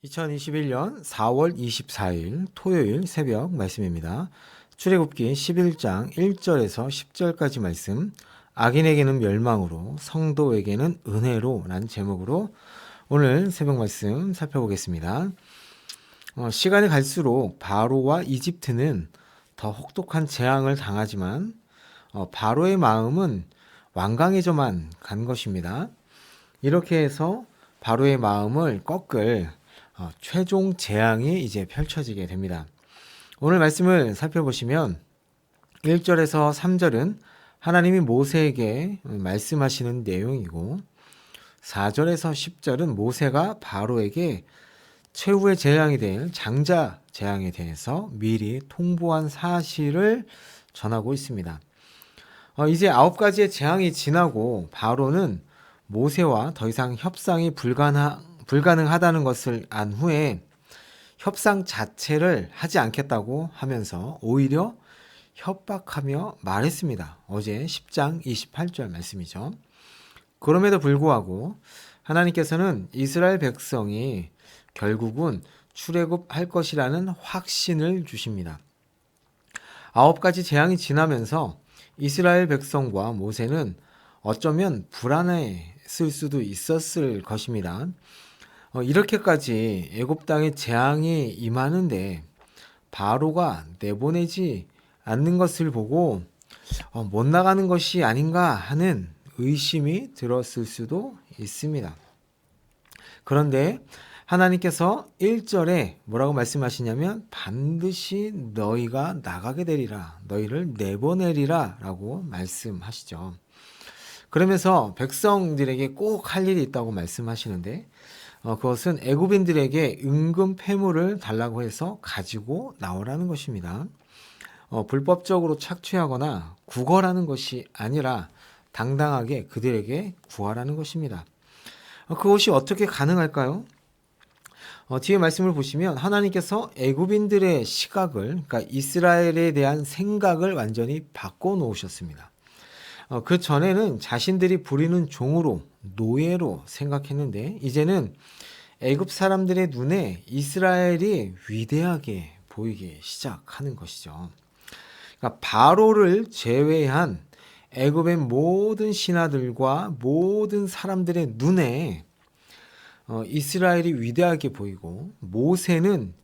2021년 4월 24일 토요일 새벽 말씀입니다. 출애굽기 11장 1절에서 10절까지 말씀, 악인에게는 멸망으로 성도에게는 은혜로 라는 제목으로 오늘 새벽 말씀 살펴보겠습니다. 시간이 갈수록 바로와 이집트는 더 혹독한 재앙을 당하지만 바로의 마음은 완강해져만 간 것입니다. 이렇게 해서 바로의 마음을 꺾을 최종 재앙이 이제 펼쳐지게 됩니다. 오늘 말씀을 살펴보시면 1절에서 3절은 하나님이 모세에게 말씀하시는 내용이고 4절에서 10절은 모세가 바로에게 최후의 재앙이 될 장자 재앙에 대해서 미리 통보한 사실을 전하고 있습니다. 이제 9가지의 재앙이 지나고 바로는 모세와 더 이상 협상이 불가능하다는 것을 안 후에 협상 자체를 하지 않겠다고 하면서 오히려 협박하며 말했습니다. 어제 10장 28절 말씀이죠. 그럼에도 불구하고 하나님께서는 이스라엘 백성이 결국은 출애굽할 것이라는 확신을 주십니다. 9가지 재앙이 지나면서 이스라엘 백성과 모세는 어쩌면 불안했을 수도 있었을 것입니다. 이렇게까지 애굽 땅에 재앙이 임하는데 바로가 내보내지 않는 것을 보고 못 나가는 것이 아닌가 하는 의심이 들었을 수도 있습니다. 그런데 하나님께서 1절에 뭐라고 말씀하시냐면 반드시 너희가 나가게 되리라, 너희를 내보내리라 라고 말씀하시죠. 그러면서 백성들에게 꼭 할 일이 있다고 말씀하시는데 그것은 애굽인들에게 은금 패물을 달라고 해서 가지고 나오라는 것입니다. 불법적으로 착취하거나 구걸하는 것이 아니라 당당하게 그들에게 구하라는 것입니다. 그것이 어떻게 가능할까요? 뒤에 말씀을 보시면 하나님께서 애굽인들의 시각을, 그러니까 이스라엘에 대한 생각을 완전히 바꿔놓으셨습니다. 그 전에는 자신들이 부리는 종으로, 노예로 생각했는데 이제는 애굽 사람들의 눈에 이스라엘이 위대하게 보이기 시작하는 것이죠. 그러니까 바로를 제외한 애굽의 모든 신하들과 모든 사람들의 눈에 이스라엘이 위대하게 보이고 모세는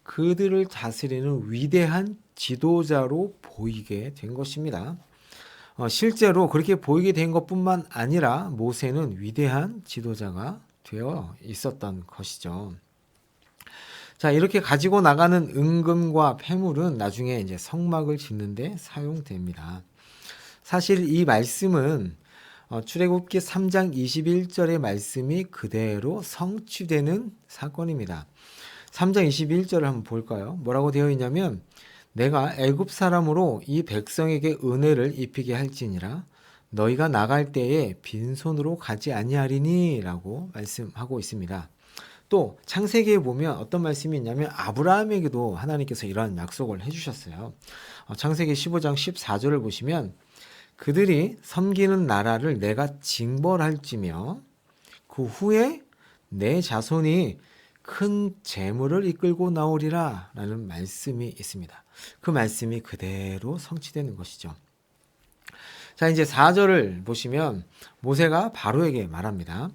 그들을 다스리는 위대한 지도자로 보이게 된 것입니다. 실제로 그렇게 보이게 된 것뿐만 아니라 모세는 위대한 지도자가 되어 있었던 것이죠. 자, 이렇게 가지고 나가는 은금과 폐물은 나중에 이제 성막을 짓는 데 사용됩니다. 사실 이 말씀은 출애굽기 3장 21절의 말씀이 그대로 성취되는 사건입니다. 3장 21절을 한번 볼까요? 뭐라고 되어 있냐면 내가 애굽 사람으로 이 백성에게 은혜를 입히게 할지니라 너희가 나갈 때에 빈손으로 가지 아니하리니 라고 말씀하고 있습니다. 또 창세기에 보면 어떤 말씀이 있냐면 아브라함에게도 하나님께서 이러한 약속을 해주셨어요. 창세기 15장 14절을 보시면 그들이 섬기는 나라를 내가 징벌할지며 그 후에 내 자손이 큰 재물을 이끌고 나오리라 라는 말씀이 있습니다. 그 말씀이 그대로 성취되는 것이죠. 자, 이제 4절을 보시면 모세가 바로에게 말합니다.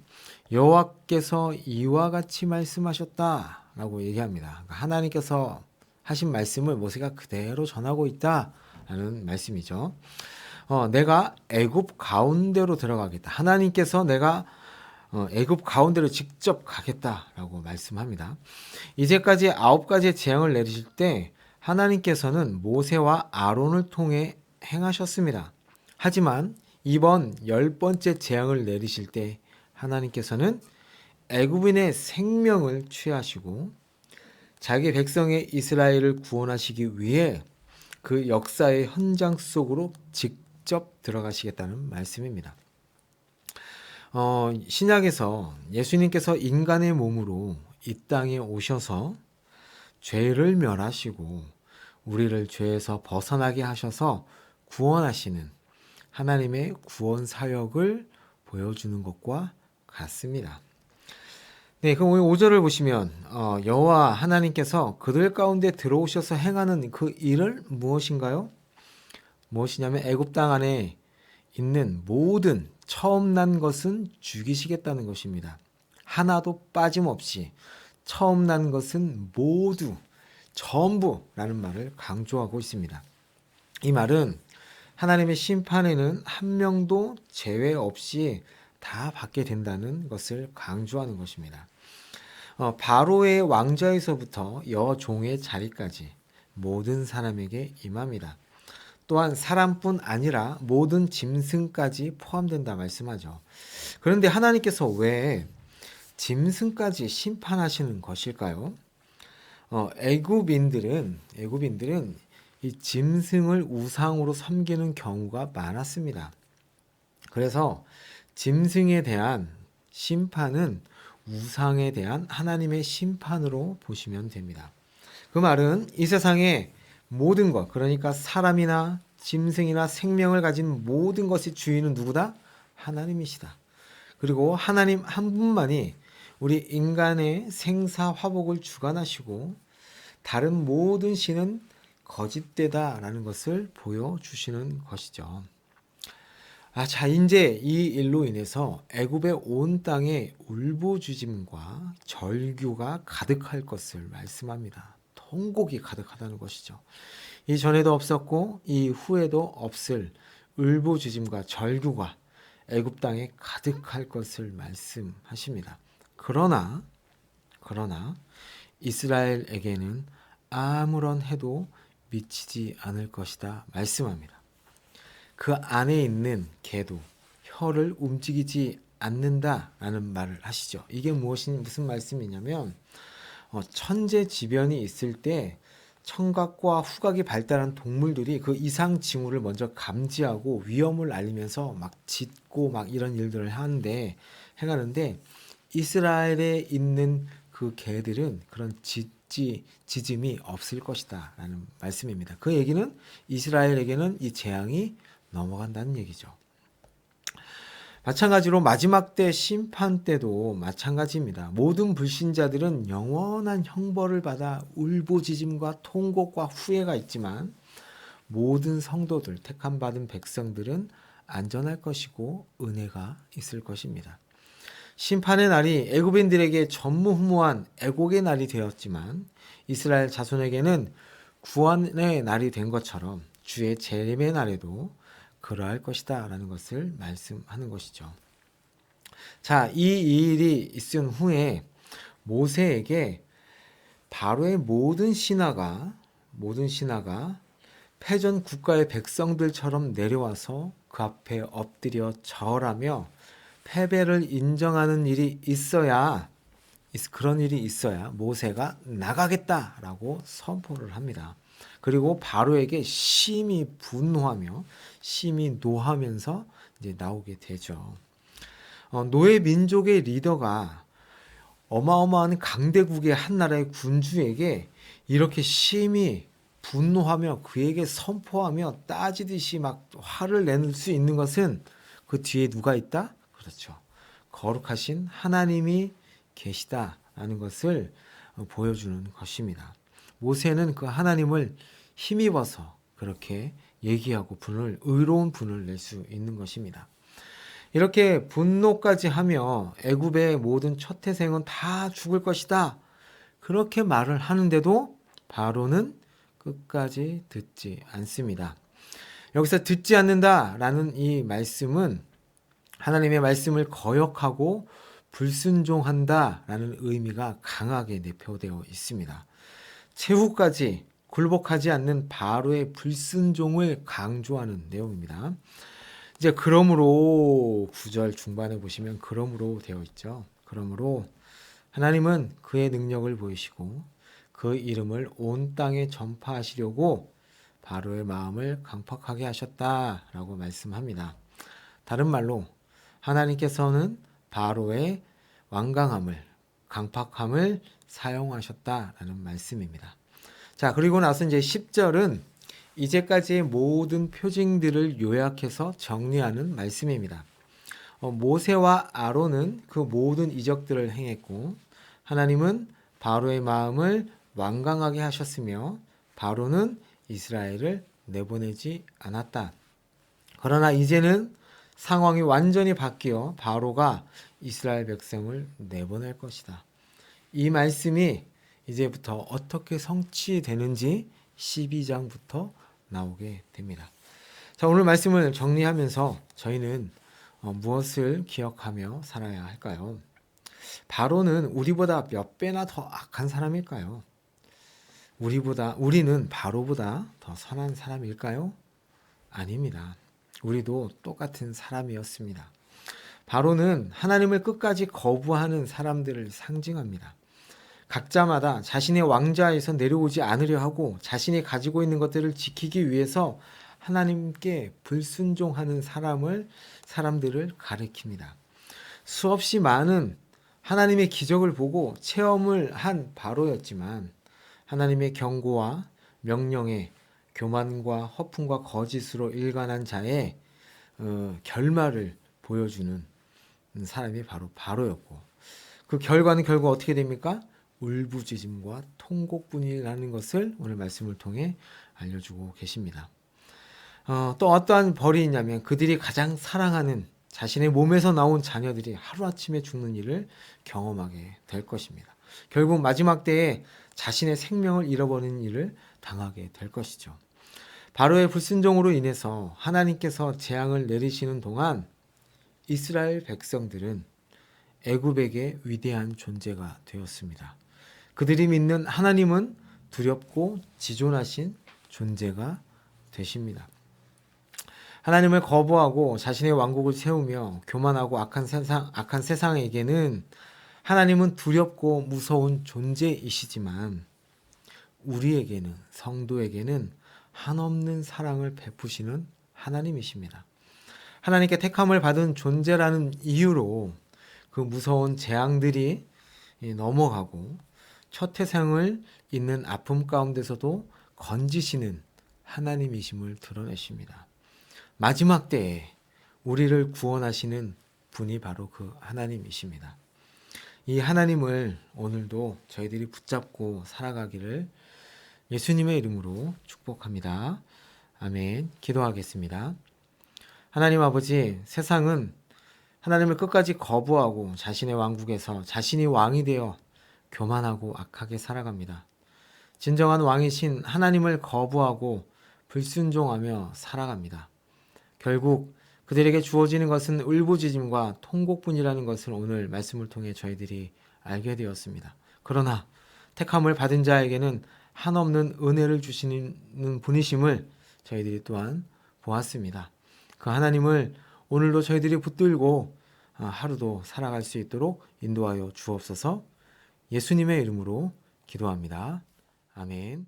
여호와께서 이와 같이 말씀하셨다 라고 얘기합니다. 그러니까 하나님께서 하신 말씀을 모세가 그대로 전하고 있다 라는 말씀이죠. 내가 애굽 가운데로 들어가겠다. 하나님께서 내가 애굽 가운데로 직접 가겠다라고 말씀합니다. 이제까지 9가지의 재앙을 내리실 때 하나님께서는 모세와 아론을 통해 행하셨습니다. 하지만 이번 10번째 재앙을 내리실 때 하나님께서는 애굽인의 생명을 취하시고 자기 백성의 이스라엘을 구원하시기 위해 그 역사의 현장 속으로 직접 들어가시겠다는 말씀입니다. 신약에서 예수님께서 인간의 몸으로 이 땅에 오셔서 죄를 멸하시고 우리를 죄에서 벗어나게 하셔서 구원하시는 하나님의 구원 사역을 보여주는 것과 같습니다. 네, 그럼 오늘 5절을 보시면 여호와 하나님께서 그들 가운데 들어오셔서 행하는 그 일을 무엇인가요? 무엇이냐면 애굽 땅 안에 있는 모든 처음 난 것은 죽이시겠다는 것입니다. 하나도 빠짐없이 처음 난 것은 모두 전부라는 말을 강조하고 있습니다. 이 말은 하나님의 심판에는 한 명도 제외 없이 다 받게 된다는 것을 강조하는 것입니다. 바로의 왕좌에서부터 여종의 자리까지 모든 사람에게 임합니다. 또한 사람뿐 아니라 모든 짐승까지 포함된다 말씀하죠. 그런데 하나님께서 왜 짐승까지 심판하시는 것일까요? 애굽인들은 이 짐승을 우상으로 섬기는 경우가 많았습니다. 그래서 짐승에 대한 심판은 우상에 대한 하나님의 심판으로 보시면 됩니다. 그 말은 이 세상의 모든 것, 그러니까 사람이나 짐승이나 생명을 가진 모든 것의 주인은 누구다? 하나님이시다. 그리고 하나님 한 분만이 우리 인간의 생사화복을 주관하시고 다른 모든 신은 거짓되다라는 것을 보여주시는 것이죠. 자, 이제 이 일로 인해서 애굽의 온 땅에 울부짖음과 절규가 가득할 것을 말씀합니다. 통곡이 가득하다는 것이죠. 이전에도 없었고 이후에도 없을 울부짖음과 절규가 애굽 땅에 가득할 것을 말씀하십니다. 그러나 이스라엘에게는 아무런 해도 미치지 않을 것이다 말씀합니다. 그 안에 있는 개도 혀를 움직이지 않는다라는 말을 하시죠. 이게 무슨 말씀이냐면 천재지변이 있을 때 청각과 후각이 발달한 동물들이 그 이상 징후를 먼저 감지하고 위험을 알리면서 막 짖고 막 이런 일들을 행하는데 이스라엘에 있는 그 개들은 그런 짖음이 없을 것이다 라는 말씀입니다. 그 얘기는 이스라엘에게는 이 재앙이 넘어간다는 얘기죠. 마찬가지로 마지막 때 심판 때도 마찬가지입니다. 모든 불신자들은 영원한 형벌을 받아 울부짖음과 통곡과 후회가 있지만 모든 성도들, 택함 받은 백성들은 안전할 것이고 은혜가 있을 것입니다. 심판의 날이 애굽인들에게 전무후무한 애곡의 날이 되었지만 이스라엘 자손에게는 구원의 날이 된 것처럼 주의 재림의 날에도 그러할 것이다 라는 것을 말씀하는 것이죠. 자, 이 일이 있은 후에 모세에게 바로의 모든 신하가 패전 국가의 백성들처럼 내려와서 그 앞에 엎드려 절하며 패배를 인정하는 일이 그런 일이 있어야 모세가 나가겠다라고 선포를 합니다. 그리고 바로에게 심히 분노하며 심히 노하면서 이제 나오게 되죠. 노예 민족의 리더가 어마어마한 강대국의 한 나라의 군주에게 이렇게 심히 분노하며 그에게 선포하며 따지듯이 막 화를 낼 수 있는 것은 그 뒤에 누가 있다? 그렇죠. 거룩하신 하나님이 계시다라는 것을 보여주는 것입니다. 모세는 그 하나님을 힘입어서 그렇게 얘기하고 의로운 분을 낼 수 있는 것입니다. 이렇게 분노까지 하며 애굽의 모든 첫 태생은 다 죽을 것이다. 그렇게 말을 하는데도 바로는 끝까지 듣지 않습니다. 여기서 듣지 않는다라는 이 말씀은 하나님의 말씀을 거역하고 불순종한다라는 의미가 강하게 내포되어 있습니다. 최후까지 굴복하지 않는 바로의 불순종을 강조하는 내용입니다. 이제 그러므로 9절 중반에 보시면 그러므로 되어 있죠. 그러므로 하나님은 그의 능력을 보이시고 그 이름을 온 땅에 전파하시려고 바로의 마음을 강팍하게 하셨다라고 말씀합니다. 다른 말로 하나님께서는 바로의 완강함을, 강팍함을 사용하셨다라는 말씀입니다. 자, 그리고 나서 이제 10절은 이제까지의 모든 표징들을 요약해서 정리하는 말씀입니다. 모세와 아론은 그 모든 이적들을 행했고 하나님은 바로의 마음을 완강하게 하셨으며 바로는 이스라엘을 내보내지 않았다. 그러나 이제는 상황이 완전히 바뀌어 바로가 이스라엘 백성을 내보낼 것이다. 이 말씀이 이제부터 어떻게 성취되는지 12장부터 나오게 됩니다. 자, 오늘 말씀을 정리하면서 저희는 무엇을 기억하며 살아야 할까요? 바로는 우리보다 몇 배나 더 악한 사람일까요? 우리는 바로보다 더 선한 사람일까요? 아닙니다. 우리도 똑같은 사람이었습니다. 바로는 하나님을 끝까지 거부하는 사람들을 상징합니다. 각자마다 자신의 왕좌에서 내려오지 않으려 하고 자신이 가지고 있는 것들을 지키기 위해서 하나님께 불순종하는 사람들을 가리킵니다. 수없이 많은 하나님의 기적을 보고 체험을 한 바로였지만 하나님의 경고와 명령에 교만과 허풍과 거짓으로 일관한 자의 결말을 보여주는 사람이 바로 바로였고, 그 결과는 결국 어떻게 됩니까? 울부짖음과 통곡뿐이라는 것을 오늘 말씀을 통해 알려주고 계십니다. 또 어떠한 벌이 있냐면 그들이 가장 사랑하는 자신의 몸에서 나온 자녀들이 하루아침에 죽는 일을 경험하게 될 것입니다. 결국 마지막 때에 자신의 생명을 잃어버리는 일을 당하게 될 것이죠. 바로의 불순종으로 인해서 하나님께서 재앙을 내리시는 동안 이스라엘 백성들은 애굽에게 위대한 존재가 되었습니다. 그들이 믿는 하나님은 두렵고 지존하신 존재가 되십니다. 하나님을 거부하고 자신의 왕국을 세우며 교만하고 악한 세상에게는 하나님은 두렵고 무서운 존재이시지만 우리에게는, 성도에게는 한없는 사랑을 베푸시는 하나님이십니다. 하나님께 택함을 받은 존재라는 이유로 그 무서운 재앙들이 넘어가고 첫 태생을 잇는 아픔 가운데서도 건지시는 하나님이심을 드러내십니다. 마지막 때에 우리를 구원하시는 분이 바로 그 하나님이십니다. 이 하나님을 오늘도 저희들이 붙잡고 살아가기를 예수님의 이름으로 축복합니다. 아멘. 기도하겠습니다. 하나님 아버지, 세상은 하나님을 끝까지 거부하고 자신의 왕국에서 자신이 왕이 되어 교만하고 악하게 살아갑니다. 진정한 왕이신 하나님을 거부하고 불순종하며 살아갑니다. 결국 그들에게 주어지는 것은 울부짖음과 통곡뿐이라는 것을 오늘 말씀을 통해 저희들이 알게 되었습니다. 그러나 택함을 받은 자에게는 한없는 은혜를 주시는 분이심을 저희들이 또한 보았습니다. 그 하나님을 오늘도 저희들이 붙들고 하루도 살아갈 수 있도록 인도하여 주옵소서. 예수님의 이름으로 기도합니다. 아멘.